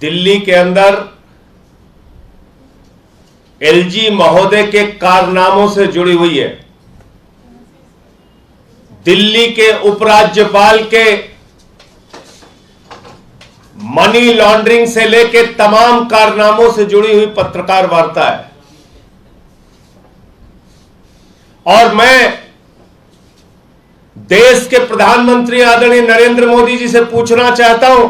दिल्ली के अंदर एलजी महोदय के कारनामों से जुड़ी हुई है। दिल्ली के उपराज्यपाल के मनी लॉन्ड्रिंग से लेकर तमाम कारनामों से जुड़ी हुई पत्रकार वार्ता है। और मैं देश के प्रधानमंत्री आदरणीय नरेंद्र मोदी जी से पूछना चाहता हूं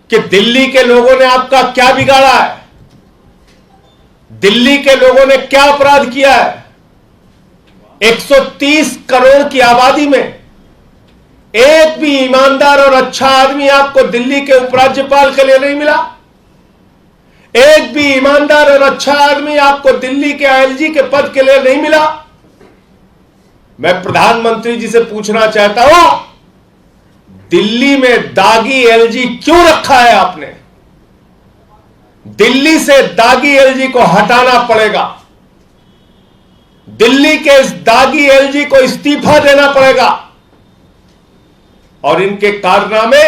कि दिल्ली के लोगों ने आपका क्या बिगाड़ा है? दिल्ली के लोगों ने क्या अपराध किया है? 130 करोड़ की आबादी में एक भी ईमानदार और अच्छा आदमी आपको दिल्ली के उपराज्यपाल के लिए नहीं मिला। एक भी ईमानदार और अच्छा आदमी आपको दिल्ली के आईएलजी के पद के लिए नहीं मिला। मैं प्रधानमंत्री जी से पूछना चाहता हूं, दिल्ली में दागी एलजी क्यों रखा है आपने? दिल्ली से दागी एलजी को हटाना पड़ेगा। दिल्ली के इस दागी एलजी को इस्तीफा देना पड़ेगा। और इनके कारनामे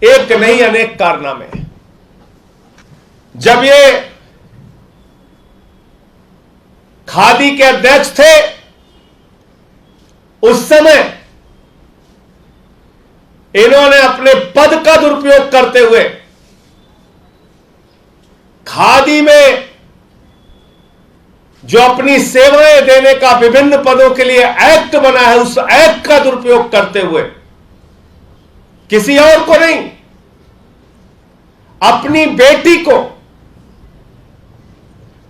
एक नहीं अनेक कारनामे। जब ये खादी के अध्यक्ष थे उस समय इन्होंने अपने पद का दुरुपयोग करते हुए खादी में जो अपनी सेवाएं देने का विभिन्न पदों के लिए एक्ट बना है, उस एक्ट का दुरुपयोग करते हुए किसी और को नहीं, अपनी बेटी को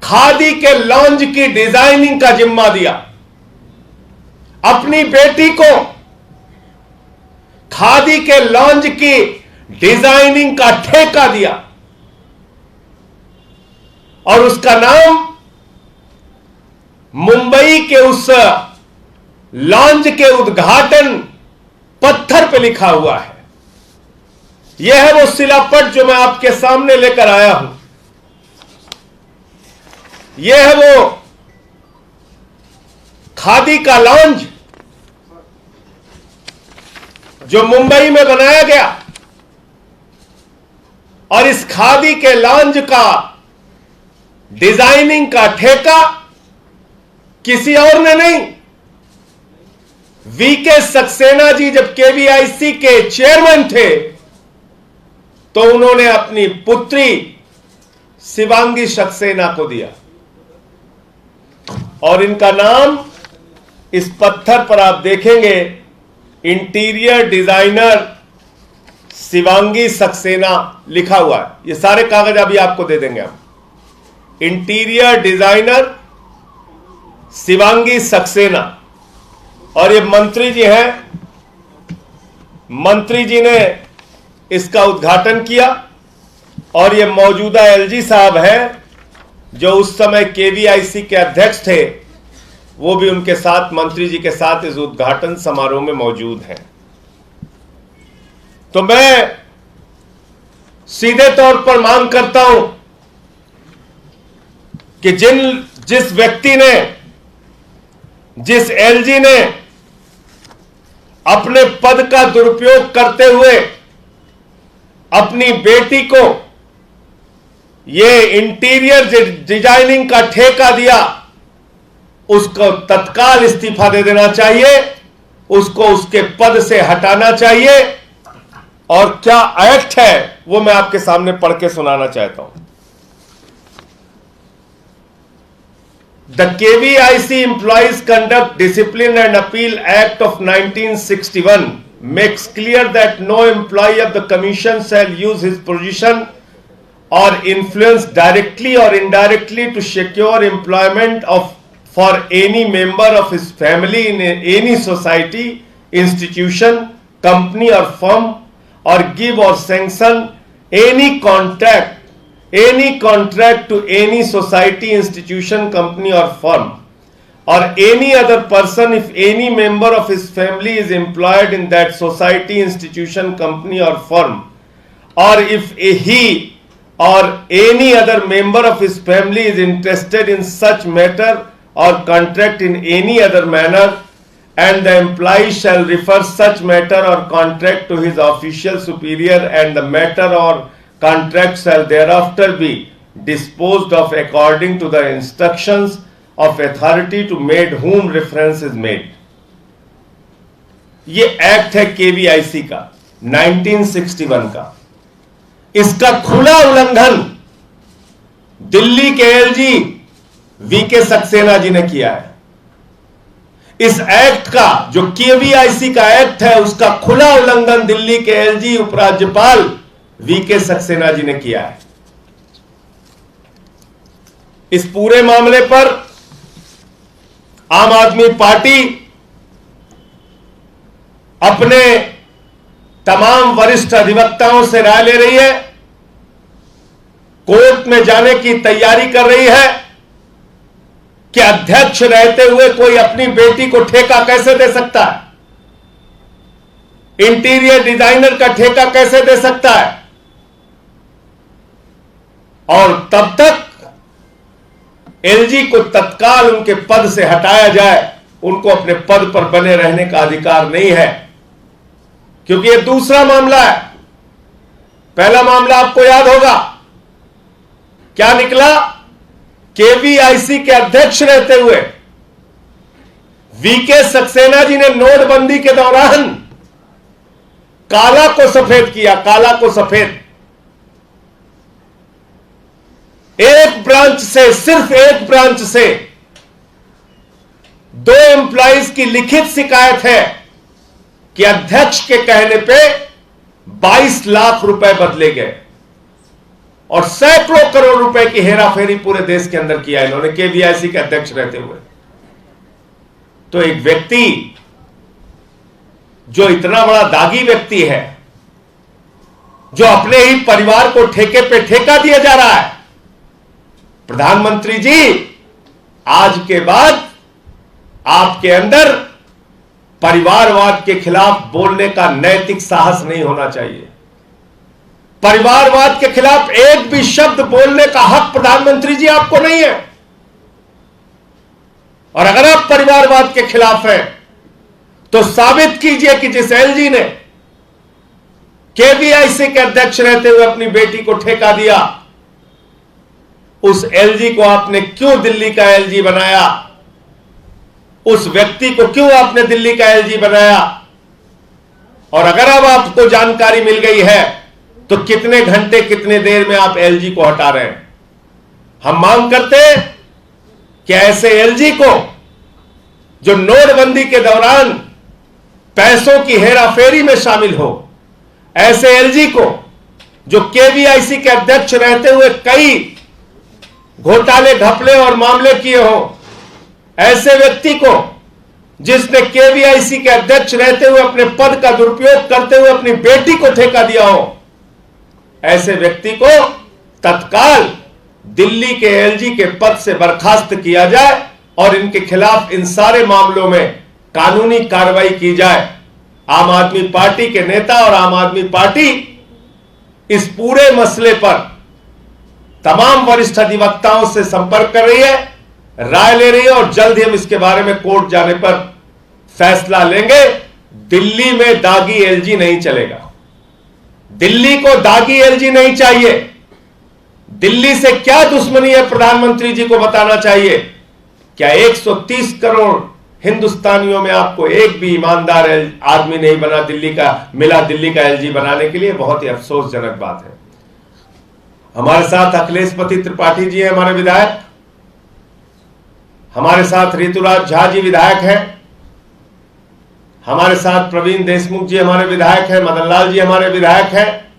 खादी के लॉन्ज की डिजाइनिंग का जिम्मा दिया। अपनी बेटी को खादी के लॉन्ज की डिजाइनिंग का ठेका दिया और उसका नाम मुंबई के उस लॉन्ज के उद्घाटन पत्थर पे लिखा हुआ है। यह है वो शिलापट जो मैं आपके सामने लेकर आया हूं। यह है वो खादी का लॉन्ज जो मुंबई में बनाया गया। और इस खादी के लॉन्ज का डिजाइनिंग का ठेका किसी और ने नहीं, वीके सक्सेना जी जब केवीआईसी के चेयरमैन थे तो उन्होंने अपनी पुत्री शिवांगी सक्सेना को दिया। और इनका नाम इस पत्थर पर आप देखेंगे, इंटीरियर डिजाइनर शिवांगी सक्सेना लिखा हुआ है। ये सारे कागज अभी आपको दे देंगे हम। Interior designer Shivangi Saxena. और ये मंत्री जी हैं, मंत्री जी ने इसका उद्घाटन किया। और ये मौजूदा एलजी साहब हैं जो उस समय केवीआईसी के अध्यक्ष थे, वो भी उनके साथ, मंत्री जी के साथ इस उद्घाटन समारोह में मौजूद हैं। तो मैं सीधे तौर पर मांग करता हूं कि जिस व्यक्ति ने, जिस एलजी ने अपने पद का दुरुपयोग करते हुए अपनी बेटी को यह इंटीरियर डिजाइनिंग का ठेका दिया, उसको तत्काल इस्तीफा दे देना चाहिए, उसको उसके पद से हटाना चाहिए। और क्या एक्ट है वो मैं आपके सामने पढ़ के सुनाना चाहता हूं। The KVIC Employees Conduct Discipline and Appeal Act of 1961 makes clear that no employee of the Commission shall use his position or influence directly or indirectly to secure employment for any member of his family in any society, institution, company or firm, or give or sanction any contract to any society, institution, company or firm, or any other person if any member of his family is employed in that society, institution, company or firm, or if he or any other member of his family is interested in such matter or contract in any other manner and the employee shall refer such matter or contract to his official superior, and the matter or contract shall thereafter be disposed of according to the instructions of authority to made whom reference is made. ये act है KVIC का 1961 का। इसका खुला उल्लंघन दिल्ली के LG VK Saxena ji ने किया है। इस एक्ट का जो केवीआईसी का एक्ट है उसका खुला उल्लंघन दिल्ली के एलजी उपराज्यपाल वीके सक्सेना जी ने किया है। इस पूरे मामले पर आम आदमी पार्टी अपने तमाम वरिष्ठ अधिवक्ताओं से राय ले रही है, कोर्ट में जाने की तैयारी कर रही है कि अध्यक्ष रहते हुए कोई अपनी बेटी को ठेका कैसे दे सकता है, इंटीरियर डिजाइनर का ठेका कैसे दे सकता है, और तब तक एलजी को तत्काल उनके पद से हटाया जाए। उनको अपने पद पर बने रहने का अधिकार नहीं है, क्योंकि यह दूसरा मामला है। पहला मामला आपको याद होगा क्या निकला, केवीआईसी के अध्यक्ष रहते हुए वीके सक्सेना जी ने नोटबंदी के दौरान काला को सफेद किया, काला को सफेद। एक ब्रांच से, सिर्फ एक ब्रांच से 2 एम्प्लॉइज की लिखित शिकायत है कि अध्यक्ष के कहने पे 22 लाख रुपए बदले गए और सैकड़ों करोड़ रुपए की हेराफेरी पूरे देश के अंदर किया इन्होंने केवीआईसी के अध्यक्ष रहते हुए। तो एक व्यक्ति जो इतना बड़ा दागी व्यक्ति है, जो अपने ही परिवार को ठेके पे ठेका दिया जा रहा है, प्रधानमंत्री जी आज के बाद आपके अंदर परिवारवाद के खिलाफ बोलने का नैतिक साहस नहीं होना चाहिए। परिवारवाद के खिलाफ एक भी शब्द बोलने का हक प्रधानमंत्री जी आपको नहीं है। और अगर आप परिवारवाद के खिलाफ हैं तो साबित कीजिए कि जिस एलजी ने केवीआईसी के अध्यक्ष रहते हुए अपनी बेटी को ठेका दिया, उस एलजी को आपने क्यों दिल्ली का एलजी बनाया, उस व्यक्ति को क्यों आपने दिल्ली का एलजी बनाया। और अगर अब आपको जानकारी मिल गई है तो कितने घंटे कितने देर में आप एलजी को हटा रहे हैं। हम मांग करते हैं कि ऐसे एलजी को जो नोटबंदी के दौरान पैसों की हेराफेरी में शामिल हो, ऐसे एलजी को जो केवीआईसी के अध्यक्ष रहते हुए कई घोटाले घपले और मामले किए हो, ऐसे व्यक्ति को जिसने केवीआईसी के अध्यक्ष रहते हुए अपने पद का दुरुपयोग करते हुए अपनी बेटी को ठेका दिया हो, ऐसे व्यक्ति को तत्काल दिल्ली के एलजी के पद से बर्खास्त किया जाए और इनके खिलाफ इन सारे मामलों में कानूनी कार्रवाई की जाए। आम आदमी पार्टी के नेता और आम आदमी पार्टी इस पूरे मसले पर तमाम वरिष्ठ अधिवक्ताओं से संपर्क कर रही है, राय ले रही है और जल्द ही हम इसके बारे में कोर्ट जाने पर फैसला लेंगे। दिल्ली में दागी एलजी नहीं चलेगा, दिल्ली को दागी एलजी नहीं चाहिए। दिल्ली से क्या दुश्मनी है प्रधानमंत्री जी को बताना चाहिए। क्या 130 करोड़ हिंदुस्तानियों में आपको एक भी ईमानदार आदमी नहीं बना मिला दिल्ली का एलजी बनाने के लिए? बहुत ही अफसोसजनक बात है। हमारे साथ अखिलेशपति त्रिपाठी जी हैं, हमारे विधायक, हमारे साथ ऋतुराज झा जी विधायक हैं, हमारे साथ प्रवीण देशमुख जी हमारे विधायक हैं, मदन लाल जी हमारे विधायक हैं,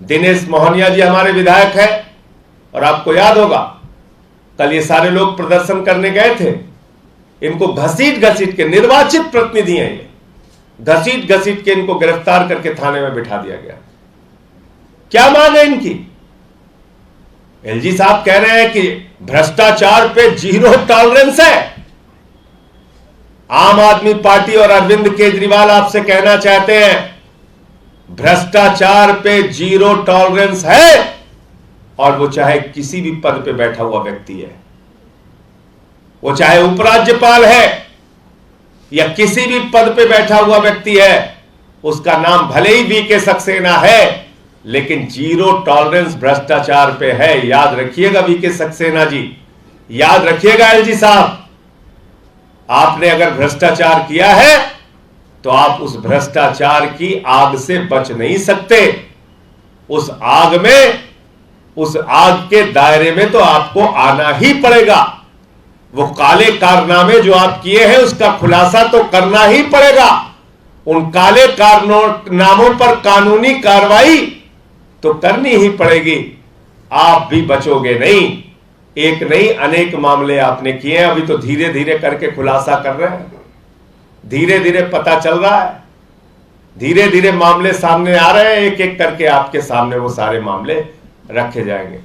दिनेश मोहनिया जी हमारे विधायक हैं। और आपको याद होगा कल ये सारे लोग प्रदर्शन करने गए थे, इनको घसीट घसीट के, निर्वाचित प्रतिनिधि हैं ये, घसीट घसीट के इनको गिरफ्तार करके थाने में बिठा दिया गया। क्या मांग है इनकी? एलजी साहब कह रहे हैं कि भ्रष्टाचार पे 0 टॉलरेंस है। आम आदमी पार्टी और अरविंद केजरीवाल आपसे कहना चाहते हैं भ्रष्टाचार पे 0 टॉलरेंस है, और वो चाहे किसी भी पद पे बैठा हुआ व्यक्ति है, वो चाहे उपराज्यपाल है, या किसी भी पद पे बैठा हुआ व्यक्ति है, उसका नाम भले ही वीके सक्सेना है, लेकिन जीरो टॉलरेंस भ्रष्टाचार पे है। याद रखिएगा वीके सक्सेना जी, याद रखिएगा एलजी साहब, आपने अगर भ्रष्टाचार किया है तो आप उस भ्रष्टाचार की आग से बच नहीं सकते। उस आग में, उस आग के दायरे में तो आपको आना ही पड़ेगा। वो काले कारनामे जो आप किए हैं उसका खुलासा तो करना ही पड़ेगा। उन काले कारनामों पर कानूनी कार्रवाई तो करनी ही पड़ेगी। आप भी बचोगे नहीं। एक नहीं अनेक मामले आपने किए हैं, अभी तो धीरे धीरे करके खुलासा कर रहे हैं, धीरे धीरे पता चल रहा है, धीरे धीरे मामले सामने आ रहे हैं, एक एक करके आपके सामने वो सारे मामले रखे जाएंगे।